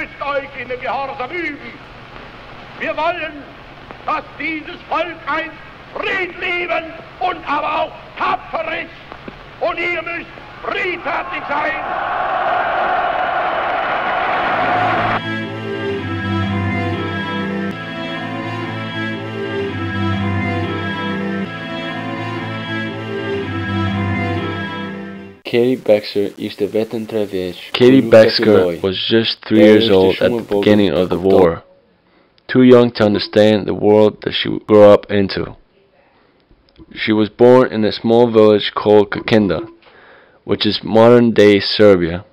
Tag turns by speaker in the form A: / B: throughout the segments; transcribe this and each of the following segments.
A: müsst euch in dem Gehorsam üben. Wir wollen, dass dieses Volk einst friedliebend und aber auch tapfer ist. Und ihr müsst friedfertig sein.
B: Katie Baxter was just 3 years old at the beginning of the war, too young to understand the world that she would grow up into. She was born in a small village called Kikinda, which is modern-day Serbia.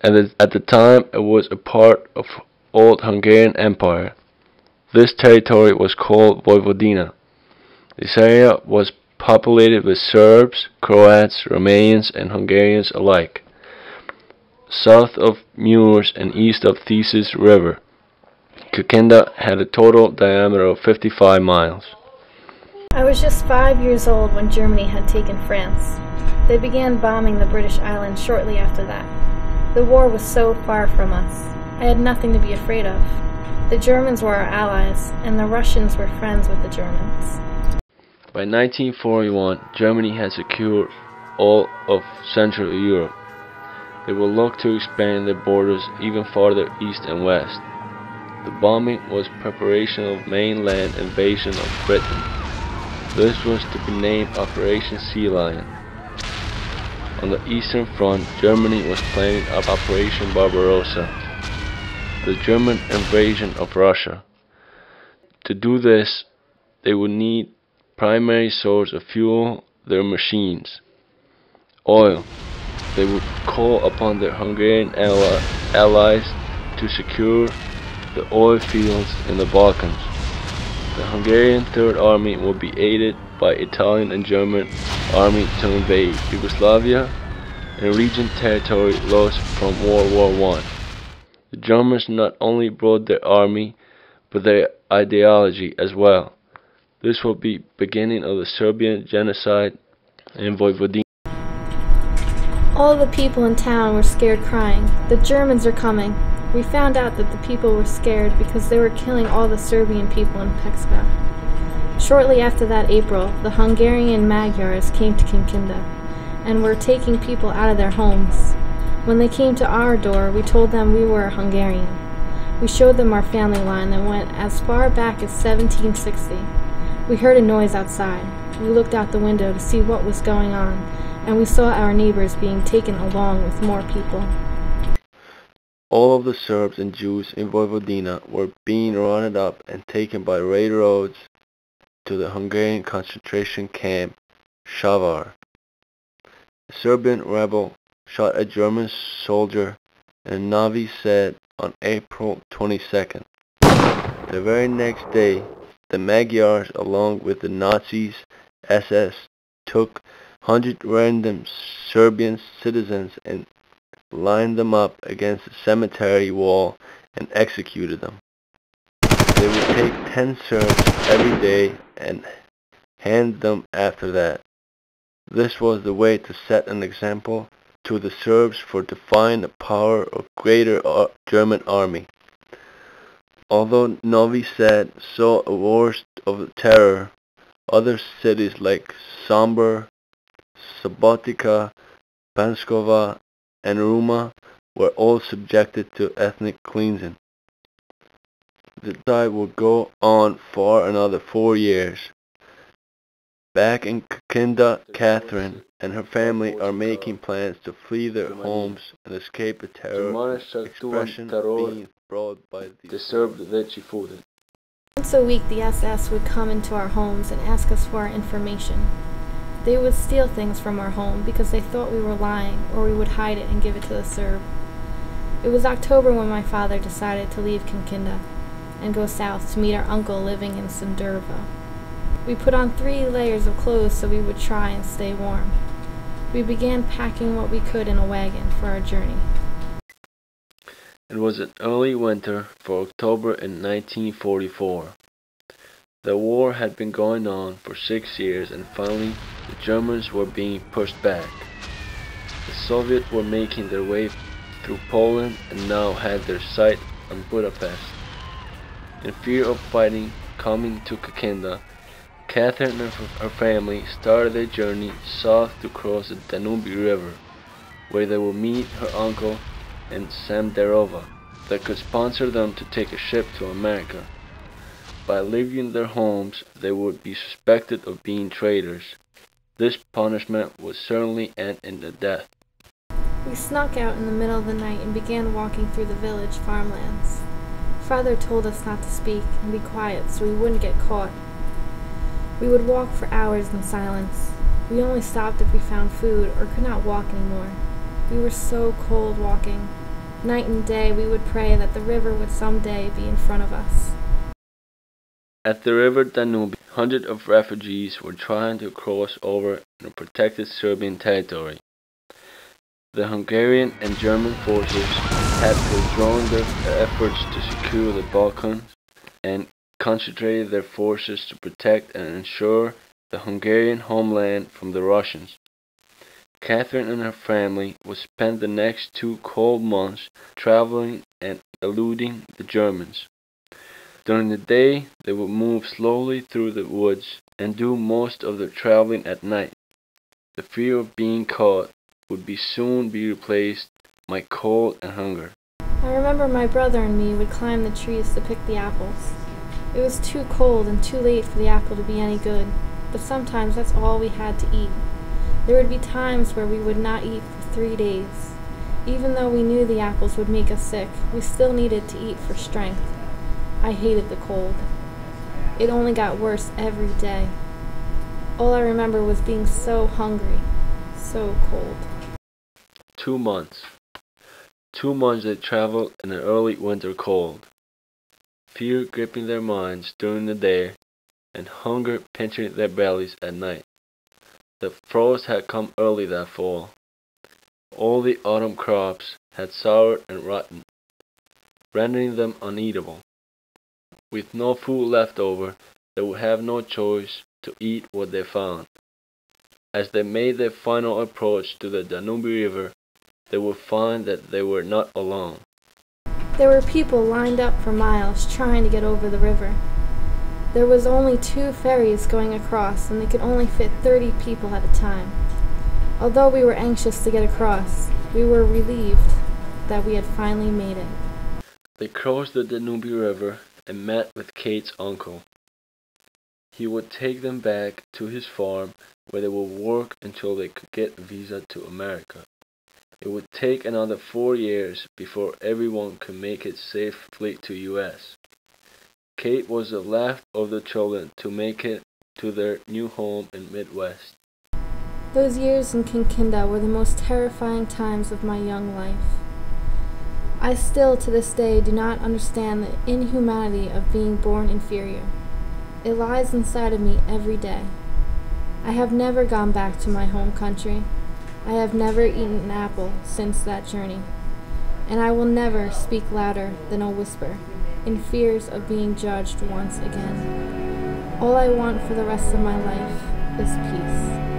B: At the time, it was a part of old Hungarian Empire. This territory was called Vojvodina. This area was populated with Serbs, Croats, Romanians, and Hungarians alike. South of Muurs and east of Thesis River, Kikinda had a total diameter of 55 miles.
C: I was just 5 years old when Germany had taken France. They began bombing the British islands shortly after that. The war was so far from us. I had nothing to be afraid of. The Germans were our allies, and the Russians were friends with the Germans.
B: By 1941, Germany had secured all of Central Europe. They will look to expand their borders even farther east and west. The bombing was preparation of mainland invasion of Britain. This was to be named Operation Sea Lion. On the Eastern Front, Germany was planning Operation Barbarossa, the German invasion of Russia. To do this, they would need primary source of fuel their machines, oil. They would call upon their Hungarian allies to secure the oil fields in the Balkans. The Hungarian Third Army would be aided by Italian and German army to invade Yugoslavia and region territory lost from World War I. The Germans not only brought their army, but their ideology as well. This will be beginning of the Serbian genocide in Vojvodina.
C: All the people in town were scared, crying, "The Germans are coming." We found out that the people were scared because they were killing all the Serbian people in Pecka. Shortly after that April, the Hungarian Magyars came to Kikinda and were taking people out of their homes. When they came to our door, we told them we were Hungarian. We showed them our family line that went as far back as 1760. We heard a noise outside. We looked out the window to see what was going on, and we saw our neighbors being taken along with more people.
B: All of the Serbs and Jews in Vojvodina were being rounded up and taken by railroads to the Hungarian concentration camp Shavar. A Serbian rebel shot a German soldier in Novi Sad on April 22nd. The very next day, the Magyars, along with the Nazis, SS, took 100 random Serbian citizens and lined them up against the cemetery wall and executed them. They would take 10 Serbs every day and hand them after that. This was the way to set an example to the Serbs for defying the power of greater German army. Although Novi Sad saw a worst of the terror, other cities like Sombor, Subotica, Panskova, and Ruma were all subjected to ethnic cleansing. The tide would go on for another 4 years. Back in Kikinda, Catherine and her family are making plans to flee their homes and escape the terror expression being brought by the Serb.
C: Once a week the SS would come into our homes and ask us for our information. They would steal things from our home because they thought we were lying, or we would hide it and give it to the Serb. It was October when my father decided to leave Kikinda and go south to meet our uncle living in Sandurvo. We put on 3 layers of clothes so we would try and stay warm. We began packing what we could in a wagon for our journey.
B: It was an early winter for October in 1944. The war had been going on for 6 years and finally the Germans were being pushed back. The Soviets were making their way through Poland and now had their sight on Budapest. In fear of fighting coming to Kikinda, Catherine and her family started their journey south to cross the Danube River, where they would meet her uncle in Samdarova that could sponsor them to take a ship to America. By leaving their homes, they would be suspected of being traitors. This punishment would certainly end in the death.
C: We snuck out in the middle of the night and began walking through the village farmlands. Father told us not to speak and be quiet so we wouldn't get caught. We would walk for hours in silence. We only stopped if we found food or could not walk anymore. We were so cold walking. Night and day we would pray that the river would someday be in front of us.
B: At the river Danube, hundreds of refugees were trying to cross over in a protected Serbian territory. The Hungarian and German forces had withdrawn their efforts to secure the Balkans and concentrated their forces to protect and ensure the Hungarian homeland from the Russians. Catherine and her family would spend the next 2 cold months traveling and eluding the Germans. During the day, they would move slowly through the woods and do most of their traveling at night. The fear of being caught would soon be replaced by cold and hunger.
C: I remember my brother and me would climb the trees to pick the apples. It was too cold and too late for the apple to be any good, but sometimes that's all we had to eat. There would be times where we would not eat for 3 days. Even though we knew the apples would make us sick, we still needed to eat for strength. I hated the cold. It only got worse every day. All I remember was being so hungry, so cold.
B: 2 months. 2 months they traveled in an early winter cold. Fear gripping their minds during the day, and hunger pinching their bellies at night. The frost had come early that fall. All the autumn crops had soured and rotten, rendering them uneatable. With no food left over, they would have no choice to eat what they found. As they made their final approach to the Danube River, they would find that they were not alone.
C: There were people lined up for miles trying to get over the river. There was only 2 ferries going across, and they could only fit 30 people at a time. Although we were anxious to get across, we were relieved that we had finally made it.
B: They crossed the Danube River and met with Kate's uncle. He would take them back to his farm where they would work until they could get a visa to America. It would take another 4 years before everyone could make it safely to US. Kate was the last of the children to make it to their new home in Midwest.
C: Those years in Kikinda were the most terrifying times of my young life. I still to this day do not understand the inhumanity of being born inferior. It lies inside of me every day. I have never gone back to my home country. I have never eaten an apple since that journey. And I will never speak louder than a whisper, in fears of being judged once again. All I want for the rest of my life is peace.